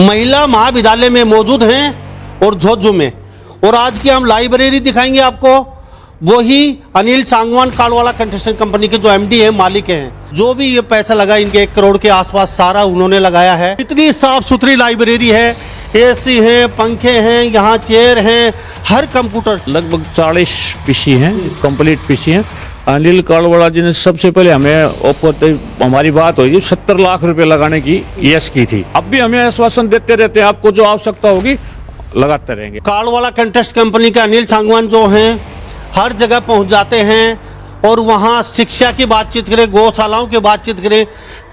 महिला महाविद्यालय में मौजूद हैं और झोझू में। और आज की हम लाइब्रेरी दिखाएंगे आपको। वही अनिल सांगवान कालवाला कंस्ट्रक्शन कंपनी के जो एमडी है, मालिक हैं। जो भी ये पैसा लगा इनके 1 करोड़ के आसपास सारा उन्होंने लगाया है। इतनी साफ सुथरी लाइब्रेरी है, एसी है, पंखे हैं, यहाँ चेयर हैं, हर कंप्यूटर। लगभग 40 पीसी हैं, कंप्लीट पीसी हैं। अनिल कालवाला जी ने सबसे पहले हमें हमारी बात हुई 70 लाख रुपए लगाने की यस की थी। अब भी हमें आश्वासन देते रहते हैं, आपको जो आवश्यकता होगी लगाते रहेंगे। कालवाला कंस्ट्रक्शन कंपनी के अनिल सांगवान जो हैं हर जगह पहुंच जाते हैं और वहाँ शिक्षा की बातचीत करें, गौशालाओं की बातचीत करें,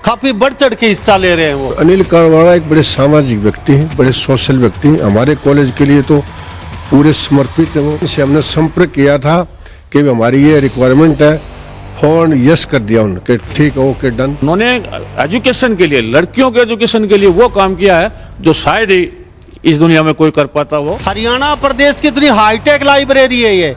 काफी बढ़ चढ़ के हिस्सा ले रहे हैं वो। अनिल कालवाला एक बड़े सामाजिक व्यक्ति हैं, बड़े सोशल व्यक्ति हैं। हमारे कॉलेज के लिए तो पूरे समर्पित है। वो इनसे हमने संपर्क किया था कि हमारी ये रिक्वायरमेंट है, फोन यस कर दिया उन्होंने, ठीक है, ओके डन। उन्होंने एजुकेशन के लिए, लड़कियों के एजुकेशन के लिए वो काम किया है जो शायद ही इस दुनिया में कोई कर पाता। वो हरियाणा प्रदेश की इतनी हाईटेक लाइब्रेरी है ये।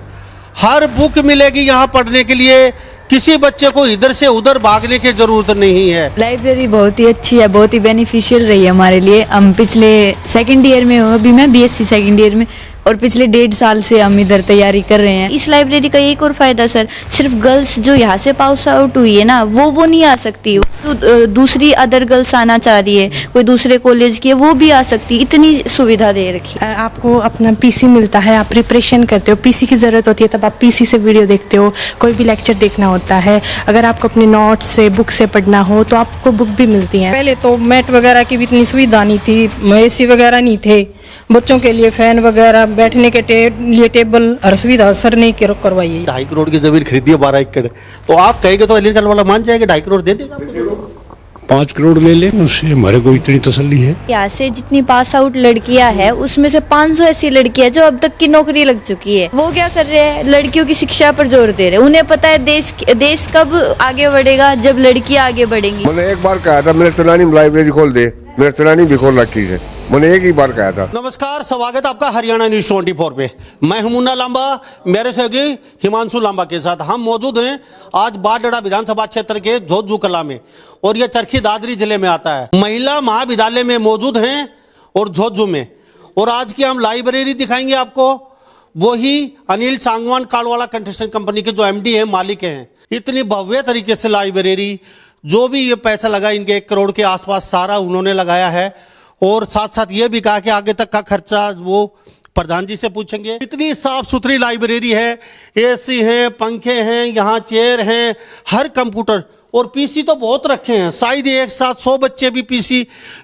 हर बुक मिलेगी यहाँ पढ़ने के लिए, किसी बच्चे को इधर से उधर भागने की जरूरत नहीं है। लाइब्रेरी बहुत ही अच्छी है, बहुत ही बेनिफिशियल रही है हमारे लिए। हम पिछले सेकंड ईयर में हूँ, अभी मैं बीएससी सेकंड ईयर में, और पिछले 1.5 साल से हम इधर तैयारी कर रहे हैं। इस लाइब्रेरी का एक और फायदा सर, सिर्फ गर्ल्स जो यहाँ से पास आउट हुई है ना, वो नहीं आ सकती। तो दूसरी अदर गर्ल्स आना चाह रही है, कोई दूसरे कॉलेज की है, वो भी आ सकती। इतनी सुविधा दे रखी है। आपको अपना पीसी मिलता है, आप प्रिपरेशन करते हो, पीसी की ज़रूरत होती है तब आप पीसी से वीडियो देखते हो। कोई भी लेक्चर देखना होता है, अगर आपको अपने नोट्स से, बुक से पढ़ना हो तो आपको बुक भी मिलती है। पहले तो मैट वगैरह की भी इतनी सुविधा नहीं थी, एसी वगैरह नहीं थे, बच्चों के लिए फैन वगैरह, बैठने के लिए टेबल, हर सुविधा सर ने करवाई है। 2.5 करोड़ की जमीन खरीदी है, 12 एकड़। तो आप कहेंगे तो अनिल कालवाला मान जाएगा, 2.5 करोड़ दे देगा आपको? 5 करोड़ ले लें, उससे हमारे को इतनी तसल्ली है। यहाँ से जितनी पास आउट लड़कियां हैं, उसमें से 500 ऐसी लड़कियां जो अब तक की नौकरी लग चुकी है। वो क्या कर रहे हैं, लड़कियों की शिक्षा पर जोर दे रहे हैं। उन्हें पता है देश कब आगे बढ़ेगा, जब लड़कियां आगे बढ़ेंगी। मैंने एक बार कहा था मेरे तुलानी में लाइब्रेरी खोल दे, मेरे तुलानी भी खोल रखी है, मैंने एक ही बार कहा था। नमस्कार, स्वागत है आपका हरियाणा न्यूज 24 पे। मैं हूं मुन्ना लांबा, मेरे सहयोगी हिमांशु लांबा के साथ हम मौजूद हैं आज बाडड़ा विधानसभा क्षेत्र के झोझू कला में, और यह चरखी दादरी जिले में आता है। महिला महाविद्यालय में मौजूद हैं और झोझू में। और आज की हम लाइब्रेरी दिखाएंगे आपको। वही अनिल सांगवान कालवाला कंस्ट्रक्शन कंपनी के जो एमडी है, मालिक हैं। इतनी भव्य तरीके से लाइब्रेरी, जो भी ये पैसा लगा इनके 1 करोड़ के आसपास सारा उन्होंने लगाया है। और साथ साथ ये भी कहा कि आगे तक का खर्चा वो प्रधान जी से पूछेंगे। इतनी साफ सुथरी लाइब्रेरी है, एसी है, पंखे हैं, यहाँ चेयर हैं, हर कंप्यूटर। और पीसी तो बहुत रखे हैं, शायद एक साथ 100 बच्चे भी पीसी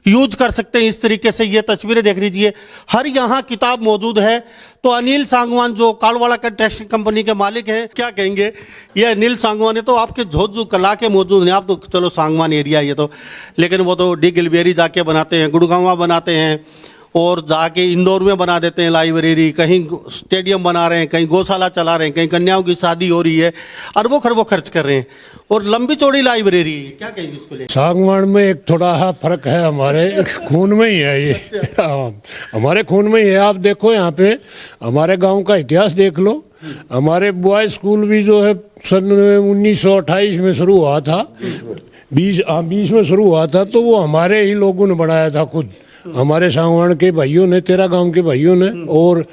यूज कर सकते हैं। इस तरीके से ये तस्वीरें देख लीजिए, हर यहाँ किताब मौजूद है। तो अनिल सांगवान जो कालवाला कंस्ट्रक्शन कंपनी के मालिक हैं, क्या कहेंगे? ये अनिल सांगवान है तो आपके झोझू कला के मौजूद हैं। आप तो चलो सांगवान एरिया ये तो, लेकिन वो तो डी गिलबेरी जाके बनाते हैं, गुड़गांवा बनाते हैं, और जाके इंदौर में बना देते हैं लाइब्रेरी। कहीं स्टेडियम बना रहे हैं, कहीं गौशाला चला रहे हैं, कहीं कन्याओं की शादी हो रही है, अरबों खरबों खर्च कर रहे हैं। और लंबी चौड़ी लाइब्रेरी, क्या कहेंगे इसको लेकर? सांगवान में एक थोड़ा फर्क है, हमारे खून में ही है ये। हमारे खून में ही है। आप देखो यहाँ पे हमारे गांव का इतिहास देख लो। हमारे बॉय स्कूल भी जो है सन 1928 में शुरू हुआ था, 20 में शुरू हुआ था। तो वो हमारे ही लोगों ने बनाया था, खुद हमारे सांगवान के भाइयों ने, 13 गांव के भाइयों ने। और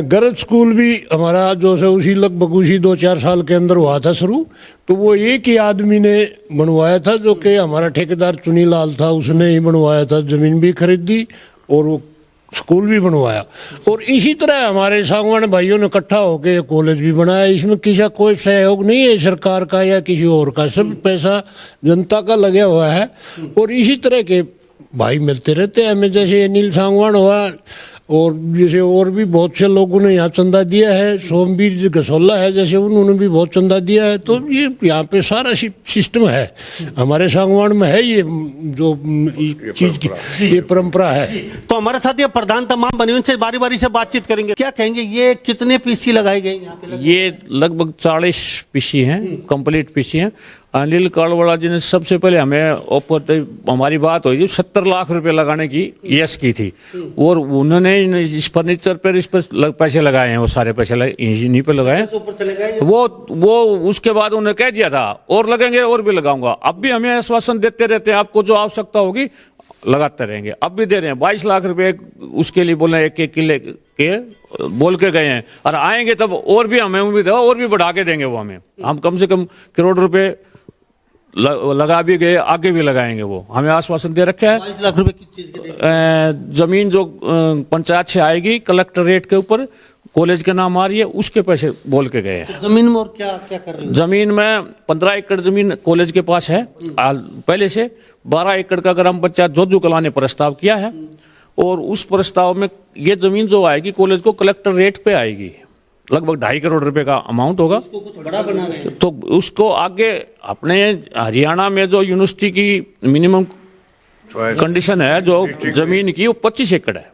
गर्ल्स स्कूल भी हमारा जो है उसी लगभग उसी 2-4 साल के अंदर हुआ था शुरू। तो वो एक ही आदमी ने बनवाया था, जो कि हमारा ठेकेदार चुनीलाल था, उसने ही बनवाया था। जमीन भी खरीदी और वो स्कूल भी बनवाया। और इसी तरह हमारे सांगवान भाइयों ने इकट्ठा होकर कॉलेज भी बनाया। इसमें किसी कोई सहयोग नहीं है सरकार का या किसी और का, सब पैसा जनता का लगा हुआ है। और इसी तरह के भाई मिलते रहते हैं हमें, जैसे अनिल सांगवान हुआ, और जैसे और भी बहुत से लोगों ने यहाँ चंदा दिया है। सोमवीर गसोला है जैसे, उन्होंने भी बहुत चंदा दिया है। तो ये यहाँ पे सारा सिस्टम है, हमारे सांगवान में है ये जो चीज की ये परंपरा है। तो हमारे साथ ये प्रधान तमाम बने, उनसे बारी बारी से बातचीत करेंगे। क्या कहेंगे, ये कितने पीसी लगाए गए यहाँ पे? ये लगभग 40 पीसी हैं, कंप्लीट पीसी हैं। अनिल कालवाला जी ने सबसे पहले हमारी बात हुई 70 लाख रुपए लगाने की यस की थी। और उन्होंने इस फर्नीचर पर इस पर पैसे लगाए हैं, वो सारे पैसे इन्हीं पे लगाए। वो उसके बाद उन्होंने कह दिया था और लगेंगे और भी लगाऊंगा। अब भी हमें आश्वासन देते रहते हैं, आपको जो आवश्यकता होगी लगाते रहेंगे। अब भी दे रहे हैं 22 लाख रुपए उसके लिए बोल रहे हैं, एक किले के बोल के गए हैं, और आएंगे तब और भी हमें उम्मीद है और भी बढ़ा के देंगे वो हमें। हम कम से कम करोड़ रुपए लगा भी गए, आगे भी लगाएंगे। वो हमें आश्वासन दे रखे है। 22 लाख रुपए किस चीज के देंगे? जमीन जो पंचायत से आएगी कलेक्टरेट के ऊपर, कॉलेज के नाम आ रही है, उसके पैसे बोल के गए हैं। जमीन में और क्या क्या कर रहे हैं? जमीन में 15 एकड़ जमीन कॉलेज के पास है पहले से। 12 एकड़ का ग्राम पंचायत जोजू कला ने प्रस्ताव किया है, और उस प्रस्ताव में ये जमीन जो आएगी कॉलेज को कलेक्टर रेट पे आएगी, लगभग 2.5 करोड़ रुपए का अमाउंट होगा। कुछ बड़ा बना रहे हैं। तो उसको आगे अपने हरियाणा में जो यूनिवर्सिटी की मिनिमम कंडीशन है जो जमीन की, वो 25 एकड़ है।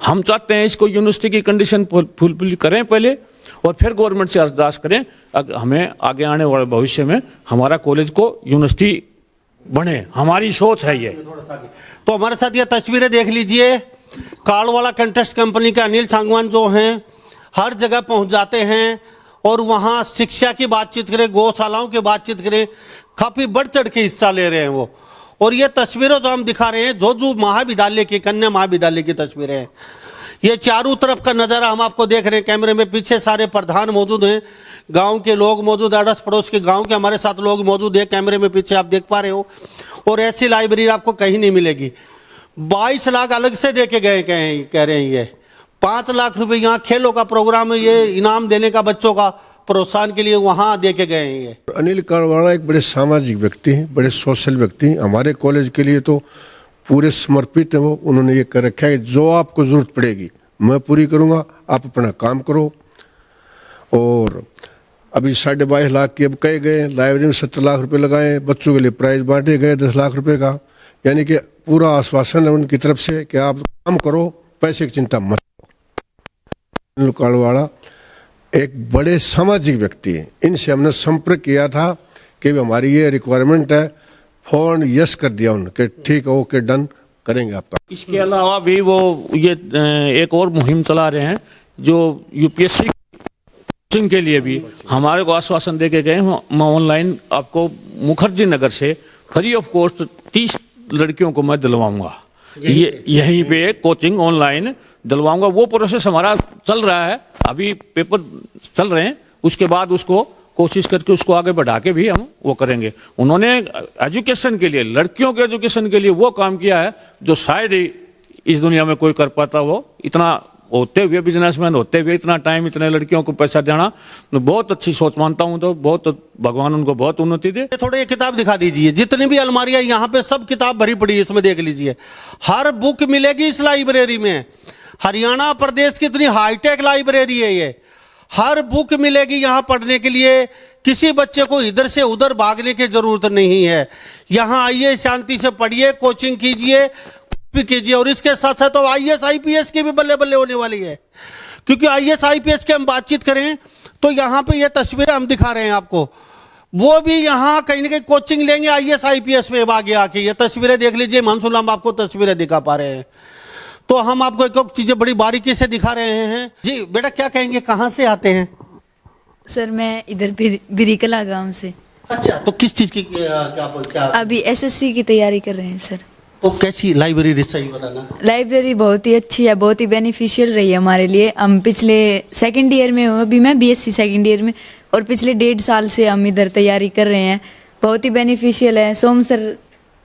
हम चाहते हैं इसको यूनिवर्सिटी की कंडीशन फुलफिल करें पहले, और फिर गवर्नमेंट से अरदास करें हमें आगे आने वाले भविष्य में हमारा कॉलेज को यूनिवर्सिटी बने। हमारी सोच है ये। तो हमारे साथ ये तस्वीरें देख लीजिए। कालवाड़ा कंटेस्ट कंपनी के अनिल सांगवान जो हैं हर जगह पहुंच जाते हैं, और वहां शिक्षा की बातचीत करें, गौशालाओं की बातचीत करें, काफी बढ़ चढ़ के हिस्सा ले रहे हैं वो। और ये तस्वीरें जो हम दिखा रहे हैं जोजू महाविद्यालय की, कन्या महाविद्यालय की तस्वीरें हैं। ये चारों तरफ का नज़ारा हम आपको देख रहे हैं कैमरे में। पीछे सारे प्रधान मौजूद हैं, गांव के लोग मौजूद, अड़ोस पड़ोस के गांव के हमारे साथ लोग मौजूद हैं। कैमरे में पीछे आप देख पा रहे हो। और ऐसी लाइब्रेरी आपको कहीं नहीं मिलेगी। 22 लाख अलग से दे के गए कह रहे हैं ये। 5 लाख रुपए यहाँ खेलों का प्रोग्राम, ये इनाम देने का बच्चों का प्रोत्साहन के लिए वहाँ दे के गए हैं ये। अनिल कालवाड़ा एक बड़े सामाजिक व्यक्ति हैं, बड़े सोशल व्यक्ति हैं। हमारे कॉलेज के लिए तो पूरे समर्पित है वो। उन्होंने ये कर रखा है कि जो आपको जरूरत पड़ेगी मैं पूरी करूँगा, आप अपना काम करो। और अभी 22.5 लाख की अब कहे गए, लाइब्रेरी में 70 लाख रुपए लगाए, बच्चों के लिए प्राइज बांटे गए 10 लाख रुपए का। यानी कि पूरा आश्वासन है उनकी तरफ से कि आप काम करो, पैसे की चिंता मत करो। अनिल कालवाड़ा एक बड़े सामाजिक व्यक्ति हैं। इनसे हमने संपर्क किया था कि हमारी ये रिक्वायरमेंट है, फौरन यस कर दिया उन्होंने कि ठीक है, ओके, डन करेंगे आपका। इसके अलावा भी वो ये एक और मुहिम चला रहे हैं जो यूपीएससी कोचिंग के लिए भी हमारे को आश्वासन दे के गए। मैं ऑनलाइन आपको मुखर्जी नगर से फ्री ऑफ कॉस्ट 30 लड़कियों को मैं दिलवाऊंगा। ये यहीं पे कोचिंग ऑनलाइन दिलवाऊंगा। वो प्रोसेस हमारा चल रहा है, अभी पेपर चल रहे हैं। उसके बाद उसको कोशिश करके उसको आगे बढ़ा के भी हम वो करेंगे। उन्होंने एजुकेशन के लिए, लड़कियों के एजुकेशन के लिए वो काम किया है जो शायद ही इस दुनिया में कोई कर पाता। वो इतना होते हुए, बिजनेसमैन होते हुए इतना टाइम इतने लड़कियों को पैसा देना, मैं बहुत अच्छी सोच मानता हूँ। तो बहुत भगवान उनको बहुत उन्नति दे। थोड़ा ये किताब दिखा दीजिए। जितनी भी अलमारियां यहाँ पे सब किताब भरी पड़ी है, इसमें देख लीजिए। हर बुक मिलेगी इस लाइब्रेरी में। हरियाणा प्रदेश की इतनी हाईटेक लाइब्रेरी है ये। हर बुक मिलेगी यहाँ पढ़ने के लिए। किसी बच्चे को इधर से उधर भागने की जरूरत नहीं है। यहाँ आइए, शांति से पढ़िए, कोचिंग कीजिए, भी कीजिए। और इसके साथ साथ तो IAS IPS की भी बल्ले बल्ले होने वाली है। क्योंकि IAS IPS की हम बातचीत करें तो यहाँ पे ये तस्वीरें हम दिखा रहे हैं आपको, वो भी यहाँ कहीं ना कहीं कोचिंग लेंगे IAS IPS में आगे आके। ये तस्वीरें देख लीजिए। हिमांशु लांबा आपको तस्वीरें दिखा पा रहे हैं। तो हम आपको एक चीजें बड़ी बारीकी से दिखा रहे हैं। जी बेटा, क्या कहेंगे, कहाँ से आते हैं? सर मैं इधर बिरिकला गांव से। अच्छा, तो किस चीज की क्या अभी SSC की तैयारी कर रहे हैं सर। तो कैसी लाइब्रेरी, सही बताना। लाइब्रेरी बहुत ही अच्छी है, बहुत ही बेनिफिशियल रही है हमारे लिए। हम पिछले 2nd ईयर में हूँ, अभी मैं BSc 2nd ईयर में, और पिछले 1.5 साल से हम इधर तैयारी कर रहे हैं। बहुत ही बेनिफिशियल है। सोम सर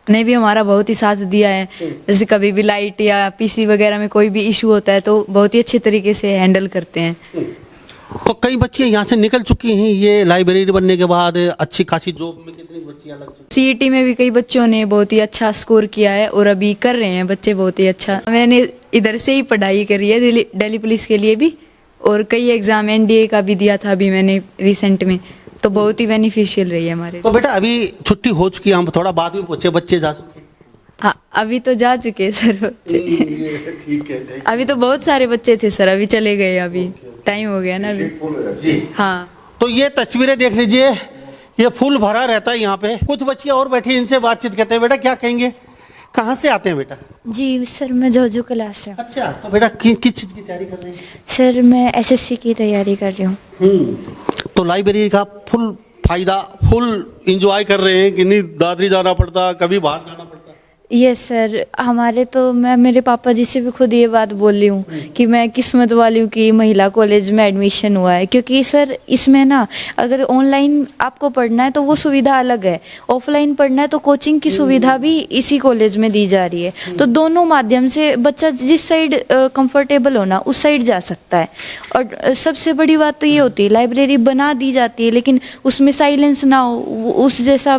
ने भी हमारा बहुत ही साथ दिया है। जैसे कभी भी लाइट या PC वगैरह में कोई भी इशू होता है तो बहुत ही अच्छे तरीके से हैंडल करते हैं। तो कई बच्चे यहाँ से निकल चुकी हैं ये लाइब्रेरी बनने के बाद। अच्छी खासी जॉब में कितनी बच्चियाँ लग चुकी? CET में भी कई बच्चों ने बहुत ही अच्छा स्कोर किया है, और अभी कर रहे हैं बच्चे बहुत ही अच्छा। मैंने इधर से ही पढ़ाई करी है, दिल्ली पुलिस के लिए भी, और कई एग्जाम NDA का भी दिया था अभी मैंने रिसेंट में। तो बहुत ही बेनिफिशियल रही है हमारे। तो बेटा अभी छुट्टी हो चुकी है, हम थोड़ा बाद में पूछे, बच्चे जा चुके? हाँ, अभी तो जा चुके हैं सर बच्चे। ठीक है। अभी तो बहुत सारे बच्चे थे सर, अभी चले गए। अभी टाइम हो गया ना अभी। जी हाँ, तो ये तस्वीरें देख लीजिए। ये फूल भरा रहता है यहाँ पे। कुछ बच्चियाँ और बैठी, इनसे बातचीत करते हैं। बेटा क्या कहेंगे, कहाँ से आते हैं बेटा? जी सर, मैं जोजू क्लास से। अच्छा, तो बेटा किस चीज़ की तैयारी कर रहे हैं? सर मैं SSC की तैयारी कर रही हूँ। तो लाइब्रेरी का फुल फायदा, फुल इंजॉय कर रहे हैं कि नहीं? दादरी जाना पड़ता, कभी बाहर जाना पड़ता? यस सर, हमारे तो मैं मेरे पापा जी से भी खुद ये बात बोल रही हूँ कि मैं किस्मत वाली हूँ कि महिला कॉलेज में एडमिशन हुआ है, क्योंकि सर इसमें ना अगर ऑनलाइन आपको पढ़ना है तो वो सुविधा अलग है, ऑफलाइन पढ़ना है तो कोचिंग की सुविधा भी इसी कॉलेज में दी जा रही है। तो दोनों माध्यम से बच्चा जिस साइड कंफर्टेबल होना उस साइड जा सकता है। और सबसे बड़ी बात तो ये होती है लाइब्रेरी बना दी जाती है लेकिन उसमें साइलेंस ना हो, उस जैसा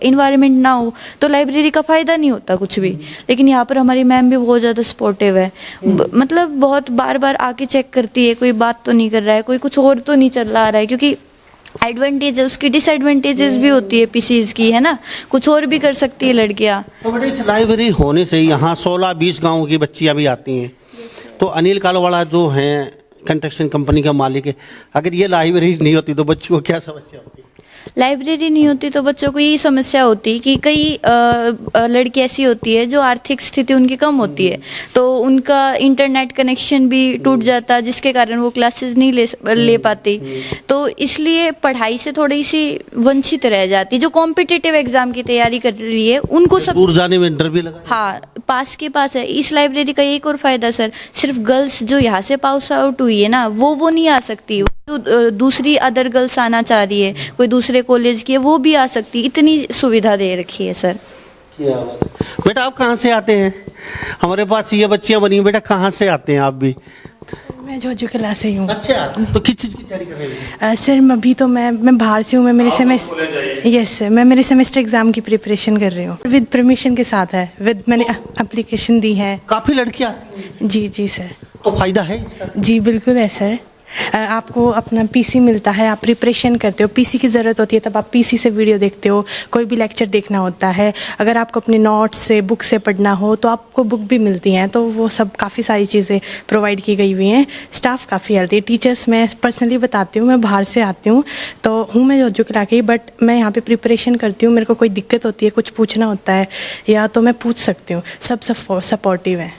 इन्वायरमेंट ना हो तो लाइब्रेरी का फ़ायदा नहीं होता कुछ भी। लेकिन यहाँ पर हमारी मैम भी बहुत ज़्यादा सपोर्टिव है, मतलब बहुत बार बार आके चेक करती है, कोई बात तो नहीं कर रहा है, कोई कुछ और तो नहीं चल रहा है, क्योंकि एडवांटेज है उसकी, डिसएडवांटेजेस भी होती है पीसीज की, है ना, कुछ और भी कर सकती है लड़कियाँ। तो बेटे इस लाइब्रेरी होने से यहाँ 16-20 गाँव की बच्चियाँ भी आती हैं। तो अनिल कालवाड़ा जो हैं कंस्ट्रक्शन कंपनी का मालिक है, अगर ये लाइब्रेरी नहीं होती तो बच्चों को क्या समस्या होती? लाइब्रेरी नहीं होती तो बच्चों को यही समस्या होती कि कई लड़की ऐसी होती है जो आर्थिक स्थिति उनकी कम होती है, तो उनका इंटरनेट कनेक्शन भी टूट जाता है जिसके कारण वो क्लासेस नहीं ले पाती, तो इसलिए पढ़ाई से थोड़ी सी वंचित रह जाती। जो कॉम्पिटिटिव एग्जाम की तैयारी कर रही है उनको सब दूर जाने में डर भी लगा। हाँ, पास के पास है। इस लाइब्रेरी का एक और फायदा सर, सिर्फ गर्ल्स जो यहाँ से पास आउट हुई है ना वो नहीं आ सकती, जो दूसरी अदर गर्ल्स आना चाह रही है, कोई दूसरे कॉलेज की है, वो भी आ सकती, इतनी सुविधा दे रखी है सर। क्या बात है। बेटा आप कहाँ से आते हैं? हमारे पास ये बच्चियाँ बनी, बेटा कहाँ से आते हैं आप भी? मैं जोजू क्लास से ही हूँ। अच्छा, तो किस चीज़ की तैयारी कर रहे हैं? सर अभी तो मैं बाहर से हूँ, मैं मेरे सेमेस्टर, यस सर, मैं मेरे सेमेस्टर एग्जाम की प्रिपरेशन कर रही हूँ, विद परमिशन के साथ है, विद मैंने एप्लीकेशन दी है। काफ़ी लड़कियाँ? जी सर। तो फायदा है इसका? जी बिल्कुल है सर। आपको अपना पीसी मिलता है, आप प्रिपरेशन करते हो, पीसी की ज़रूरत होती है तब आप पीसी से वीडियो देखते हो, कोई भी लेक्चर देखना होता है, अगर आपको अपने नोट्स से बुक से पढ़ना हो तो आपको बुक भी मिलती हैं, तो वो सब काफ़ी सारी चीज़ें प्रोवाइड की गई हुई हैं। स्टाफ काफ़ी हेल्दी है, टीचर्स मैं पर्सनली बताती हूँ, मैं बाहर से आती हूँ तो हूँ मैं जोजू के लाके, बट मैं यहाँ पर प्रिपरेशन करती हूँ, मेरे को कोई दिक्कत होती है, कुछ पूछना होता है या तो मैं पूछ सकती हूँ, सब सपोर्टिव है।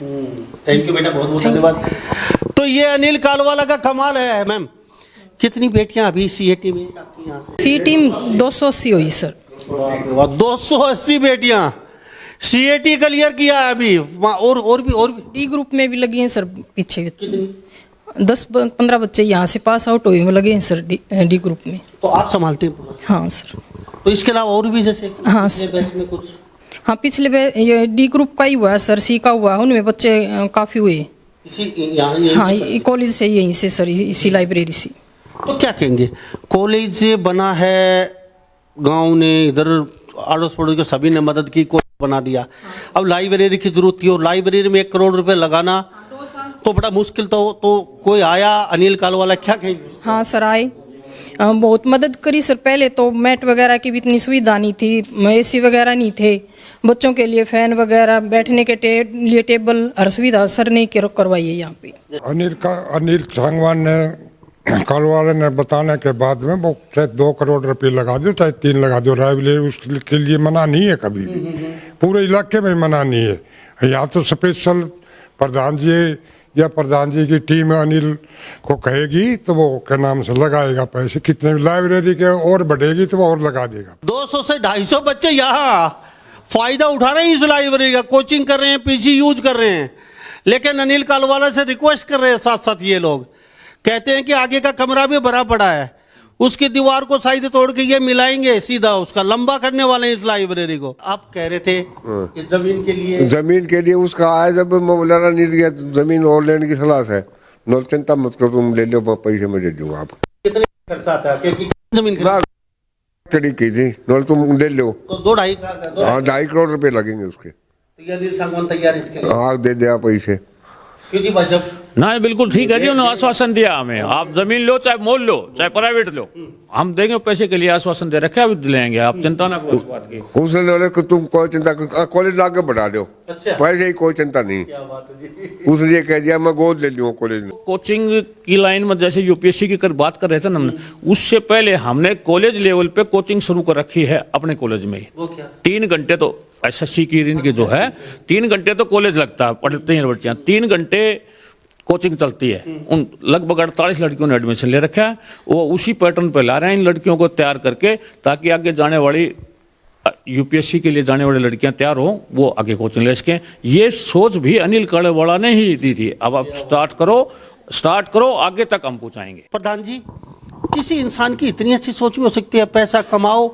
थैंक यू बेटा, बहुत बहुत धन्यवाद। तो ये अनिल कालवाला का कमाल है। मैम कितनी बेटियां अभी सीएटी में आपकी यहाँ से? सीटी में 280 हुई सर। 280 बेटियां सीएटी क्लियर किया है अभी, और भी डी ग्रुप में भी लगी हैं सर, पीछे 10-15 बच्चे यहाँ से पास आउट हुए में लगे हैं सर डी ग्रुप में। तो आप संभालते हैं पूरा? हाँ सर। तो इसके अलावा और भी जैसे हाँ बैच में कुछ? हाँ, पिछले ये डी ग्रुप का ही हुआ है सर, सी का हुआ, उनमें बच्चे काफ़ी हुए। हाँ, कॉलेज से यहीं से सर, इसी लाइब्रेरी से। तो क्या कहेंगे, कॉलेज बना है, गांव ने इधर अड़ोस पड़ोस के सभी ने मदद की, कॉलेज बना दिया, अब लाइब्रेरी की जरूरत थी और लाइब्रेरी में 1 करोड़ रुपए लगाना तो बड़ा मुश्किल तो कोई आया अनिल कालवाला, क्या कहेंगे? हाँ सर, आए, बहुत मदद करी सर। पहले तो मैट वगैरह की भी इतनी सुविधा नहीं थी, एसी वगैरह नहीं थे, बच्चों के लिए फैन वगैरह, बैठने के लिए टेबल, हर सुविधा सर ने करवाई है यहाँ पे। अनिल सांगवान ने कालवाला ने बताने के बाद में वो चाहे 2 करोड़ रुपए लगा दो चाहे 3 लगा दो, लाइब्रेरी उसके लिए मना नहीं है, कभी भी पूरे इलाके में मना नहीं है। यहाँ तो स्पेशल प्रधान जी या प्रधान जी की टीम अनिल को कहेगी तो वो के नाम से लगाएगा पैसे, कितने लाइब्रेरी के और बढ़ेगी तो वो और लगा देगा। 200 से 250 बच्चे यहाँ फायदा उठा रहे हैं इस लाइब्रेरी का, कोचिंग कर रहे हैं, पीसी यूज कर रहे हैं, लेकिन अनिल कालवाला से रिक्वेस्ट कर रहे हैं, साथ साथ ये लोग कहते हैं कि आगे का कमरा भी भरा पड़ा है, उसकी दीवार को साइड तोड़ के ये मिलाएंगे, सीधा उसका लंबा करने वाले हैं इस लाइब्रेरी को। आप कह रहे थे कि जमीन के लिए उसका आया जब मौलाना नहीं दिया जमीन और लेने की सलाह है, नो चिंता मत करो, तुम ले लो, पैसे में दे दूंगा। आप कितने खर्चा आता है जमीन की थी, नो तुम ले लो, तो 2-2.5 करोड़ रुपए लगेंगे उसके। तो अनिल सांगवान तैयार इसके लिए? हाँ, दे दिया पैसे। क्यों जी भाई साहब? ना बिल्कुल ठीक है जी, उन्होंने आश्वासन दिया हमें, आप जमीन लो चाहे मोल लो चाहे प्राइवेट लो, हम देंगे, पैसे के लिए आश्वासन दे रखे, अभी दिलाएंगे, आप चिंता ना करो इस बात की। उसने बोले कि तुम कोई चिंता, कॉलेज आगे बढ़ा दो, पैसे ही कोई चिंता नहीं। उसने ये कह दिया मैं गोद ले लूँ कॉलेज में। कोचिंग की लाइन में जैसे यूपीएससी की बात कर रहे थे ना, उससे पहले हमने कॉलेज लेवल पे कोचिंग शुरू कर रखी है अपने कॉलेज में ही। 3 घंटे तो एसएससी की इनकी जो है 3 घंटे तो कॉलेज लगता है, पढ़ते हैं बच्चियाँ, 3 घंटे कोचिंग चलती है। उन लगभग 48 लड़कियों ने एडमिशन ले रखा है, वो उसी पैटर्न पे ला रहे हैं इन लड़कियों को तैयार करके, ताकि आगे जाने वाली यूपीएससी के लिए जाने वाली लड़कियां तैयार हो, वो आगे कोचिंग ले सकें। ये सोच भी अनिल काड़ेवाला ने ही दी थी। अब आप स्टार्ट करो, आगे तक हम पहुंचाएंगे। प्रधान जी, किसी इंसान की इतनी अच्छी सोच भी हो सकती है, पैसा कमाओ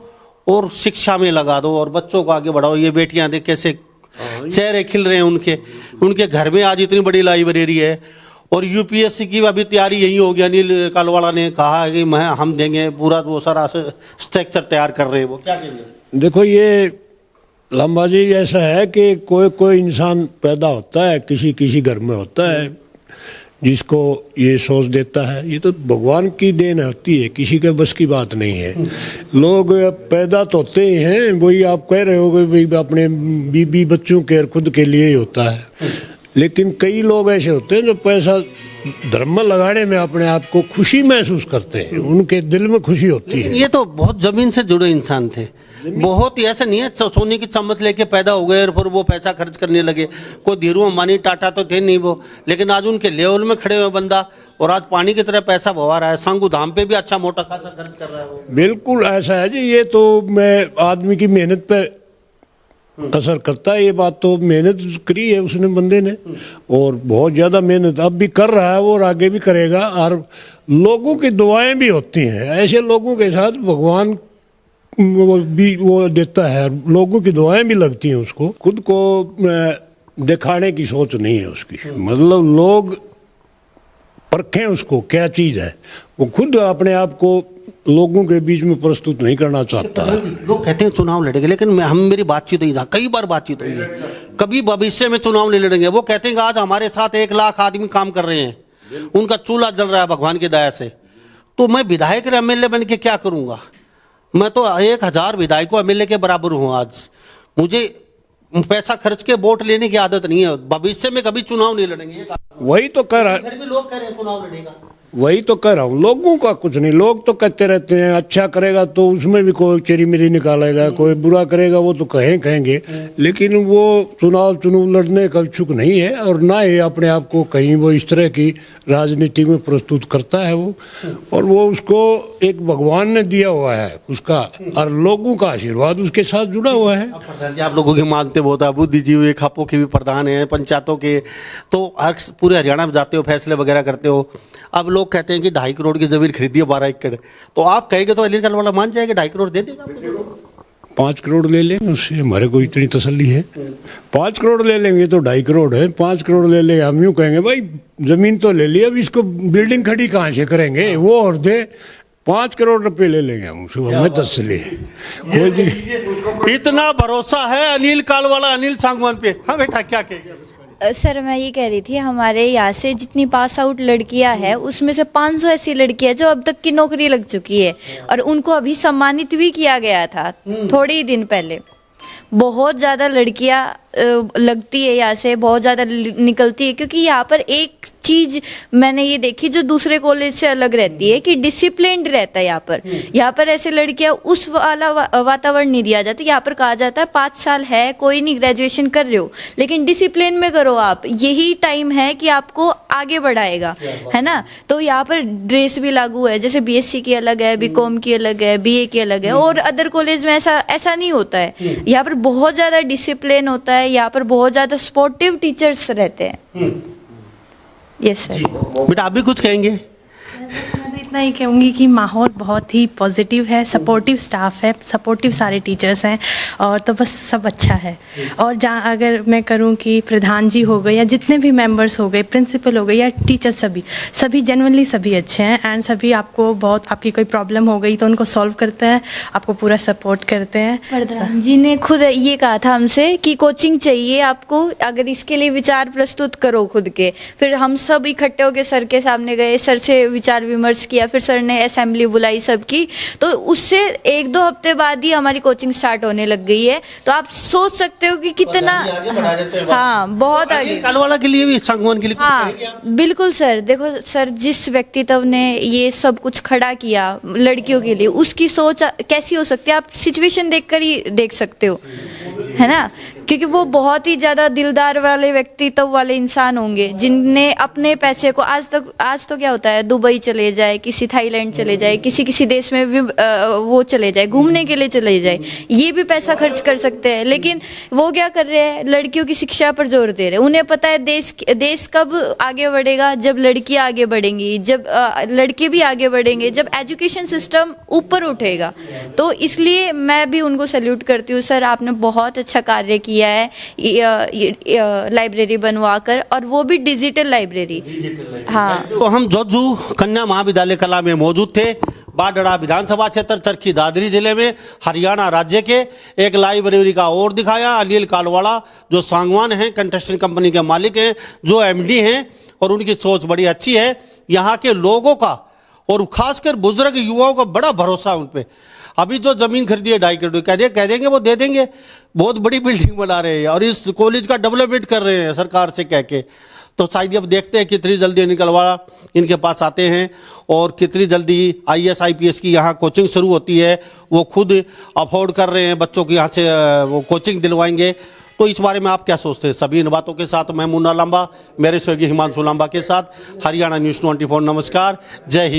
और शिक्षा में लगा दो और बच्चों को आगे बढ़ाओ। ये बेटियां देख कैसे चेहरे खिल रहे हैं उनके घर में आज इतनी बड़ी लाइब्रेरी है और यूपीएससी की अभी तैयारी यही होगी। अनिल कालवाड़ा ने कहा है कि हम देंगे पूरा, वो सारा स्ट्रक्चर तैयार कर रहे हैं। वो क्या कहेंगे? देखो, ये लंबा जी ऐसा है कि कोई इंसान पैदा होता है, किसी घर में होता है जिसको ये सोच देता है। ये तो भगवान की देन होती है, किसी के बस की बात नहीं है। लोग पैदा तो होते ही हैं, वही आप कह रहे हो कि अपने बीबी बच्चों के और खुद के लिए ही होता है। लेकिन कई लोग ऐसे होते हैं जो पैसा धर्म में लगाने में अपने आप को खुशी महसूस करते हैं, उनके दिल में खुशी होती है। ये तो बहुत जमीन से जुड़े इंसान थे, बहुत ही ऐसा नहीं है सोने की चम्मच लेके पैदा हो गए और फिर वो पैसा खर्च करने लगे। कोई धीरू अंबानी टाटा तो थे नहीं वो, लेकिन आज उनके लेवल में खड़े हुए बंदा और आज पानी की तरह पैसा बहा रहा है। सांगू धाम पे भी अच्छा मोटा खासा खर्च कर रहा है वो। बिल्कुल ऐसा है जी। ये तो मैं आदमी की मेहनत पे असर करता है। ये बात तो मेहनत करी है उसने बंदे ने, और बहुत ज्यादा मेहनत अब भी कर रहा है वो और आगे भी करेगा। और लोगों की दुआएं भी होती हैं, ऐसे लोगों के साथ भगवान वो देता है, लोगों की दुआएं भी लगती हैं उसको। खुद को दिखाने की सोच नहीं है उसकी, मतलब लोग परखें उसको क्या चीज है। वो खुद अपने आप को लोगों के बीच में प्रस्तुत नहीं करना चाहता है। लोग कहते हैं चुनाव लड़ेंगे, लेकिन मेरी बातचीत हुई, कई बार बातचीत हुई है, कभी भविष्य में चुनाव नहीं लड़ेंगे। वो कहते हैं कि आज हमारे साथ 1 लाख आदमी काम कर रहे हैं, उनका चूल्हा जल रहा है भगवान की दया से, तो मैं विधायक एमएलए बन के क्या करूंगा? मैं तो 1000 विधायकों एमएलए के बराबर हूं। आज मुझे पैसा खर्च के वोट लेने की आदत नहीं है। भविष्य में कभी चुनाव नहीं लड़ेंगे। वही तो कह रहा है, फिर भी लोग कह रहे हैं चुनाव लड़ेगा। वही तो कह रहा हूँ, लोगों का कुछ नहीं। लोग तो कहते रहते हैं अच्छा करेगा तो उसमें भी कोई चेरी मेरी निकालेगा, कोई बुरा करेगा वो तो कहेंगे, लेकिन वो चुनाव लड़ने का इच्छुक नहीं है और ना ही अपने आप को कहीं वो इस तरह की राजनीति में प्रस्तुत करता है वो। और वो उसको एक भगवान ने दिया हुआ है उसका, और लोगों का आशीर्वाद उसके साथ जुड़ा हुआ है। प्रधान जी, आप लोगों की मानते बहुत है, बुद्धिजीवी खापों के भी प्रधान हैं, पंचायतों के, तो पूरे हरियाणा में जाते हो, फैसले वगैरह करते हो। अब लोग कहते हैं कि 2.5 करोड़ की जमीन खरीदी है 12 एकड़, तो आप कहेंगे तो अनिल कालवाड़ा मान जाएगा 2.5 करोड़ दे देगा? 5 करोड़ ले लेंगे, उससे हमारे को इतनी तसल्ली है। 5 करोड़ ले लेंगे तो 2.5 करोड़ है, 5 करोड़ ले लेंगे। हम यूँ कहेंगे भाई जमीन तो ले ली, अब इसको बिल्डिंग खड़ी कहाँ से करेंगे, वो और दे 5 करोड़ रुपए ले लेंगे हम, उसको हमें तसल्ली है। इतना भरोसा है अनिल कालवाड़ा अनिल सांगवान पे। हाँ बेटा, क्या कहेंगे? सर मैं ये कह रही थी, हमारे यहाँ से जितनी पास आउट लड़कियां हैं उसमें से 500 ऐसी लड़कियां जो अब तक की नौकरी लग चुकी है और उनको अभी सम्मानित भी किया गया था थोड़े ही दिन पहले। बहुत ज़्यादा लड़कियां लगती है यहाँ से, बहुत ज़्यादा निकलती है, क्योंकि यहाँ पर एक चीज मैंने ये देखी जो दूसरे कॉलेज से अलग रहती है कि डिसिप्लिन्ड रहता है यहाँ पर। यहाँ पर ऐसे लड़कियां उस वाला वातावरण नहीं दिया जाता। यहाँ पर कहा जाता है 5 साल है, कोई नहीं, ग्रेजुएशन कर रहे हो लेकिन डिसिप्लिन में करो आप, यही टाइम है कि आपको आगे बढ़ाएगा, है ना। तो यहाँ पर ड्रेस भी लागू है, जैसे बीएससी की अलग है, बीकॉम की अलग है, बीए की अलग है, और अदर कॉलेज में ऐसा नहीं होता है। यहाँ पर बहुत ज्यादा डिसिप्लिन होता है, यहाँ पर बहुत ज्यादा सपोर्टिव टीचर्स रहते हैं। Yes sir. बेटा आप भी कुछ कहेंगे? मैं तो इतना ही कहूँगी कि माहौल बहुत ही पॉजिटिव है, सपोर्टिव स्टाफ है, सपोर्टिव सारे टीचर्स हैं, और तो बस सब अच्छा है। और जहाँ अगर मैं करूँ कि प्रधान जी हो गए या जितने भी मेंबर्स हो गए, प्रिंसिपल हो गए या टीचर्स, सभी जेन्युइनली सभी अच्छे हैं। एंड सभी आपको बहुत, आपकी कोई प्रॉब्लम हो गई तो उनको सॉल्व करते हैं, आपको पूरा सपोर्ट करते हैं। प्रधान जी ने खुद ये कहा था हमसे कि कोचिंग चाहिए आपको, अगर इसके लिए विचार प्रस्तुत करो खुद के। फिर हम सब इकट्ठे होकर सर के सामने गए, सर से विचार विमर्श किया, फिर सर ने असेंबली बुलाई सबकी, तो उससे 1-2 हफ्ते बाद ही हमारी कोचिंग स्टार्ट होने लग गई है। तो आप सोच सकते हो कि कितना, हाँ बहुत आगे। कालवाड़ा के लिए भी, सांगवान के लिए हाँ बिल्कुल सर। देखो सर, जिस व्यक्तित्व ने ये सब कुछ खड़ा किया लड़कियों के लिए, उसकी सोच कैसी हो सकती है आप सिचुएशन देखकर ही देख सकते हो, है ना। क्योंकि वो बहुत ही ज़्यादा दिलदार वाले व्यक्तित्व वाले इंसान होंगे जिनने अपने पैसे को आज तो क्या होता है, दुबई चले जाए, किसी थाईलैंड चले जाए, किसी देश में वो चले जाए, घूमने के लिए चले जाए, ये भी पैसा खर्च कर सकते हैं। लेकिन वो क्या कर रहे हैं, लड़कियों की शिक्षा पर जोर दे रहे हैं। उन्हें पता है देश कब आगे बढ़ेगा, जब लड़कियां आगे बढ़ेंगी, जब लड़के भी आगे बढ़ेंगे, जब एजुकेशन सिस्टम ऊपर उठेगा। तो इसलिए मैं भी उनको सैल्यूट करती हूँ। सर, आपने बहुत अच्छा कार्य किया है लाइब्रेरी बनवाकर, और वो भी डिजिटल लाइब्रेरी। हाँ, तो हम जोजू कन्या महाविद्यालय कला में मौजूद थे, बाडड़ा विधानसभा क्षेत्र, चरखी दादरी जिले में, हरियाणा राज्य के। एक लाइब्रेरी का और दिखाया। अनिल कालवाड़ा जो सांगवान हैं, कंस्ट्रक्शन कंपनी के मालिक हैं, जो एमडी हैं, और उनकी सोच बड़ी अच्छी है। यहाँ के लोगों का और खासकर बुजुर्ग युवाओं का बड़ा भरोसा है उन पे। अभी जो जमीन खरीदी है 2.5 करोड़, कह देंगे वो दे देंगे। बहुत बड़ी बिल्डिंग बना रहे हैं और इस कॉलेज का डेवलपमेंट कर रहे हैं सरकार से कह के। तो शायद अब देखते हैं कितनी जल्दी निकलवा इनके पास आते हैं और कितनी जल्दी IAS IPS की यहाँ कोचिंग शुरू होती है। वो खुद अफोर्ड कर रहे हैं, बच्चों की यहाँ से वो कोचिंग दिलवाएंगे। तो इस बारे में आप क्या सोचते हैं? सभी इन बातों के साथ मैं मुन्ना लांबा, मेरे सहयोगी हिमांशु लांबा के साथ, हरियाणा न्यूज़ 24। नमस्कार, जय हिंद।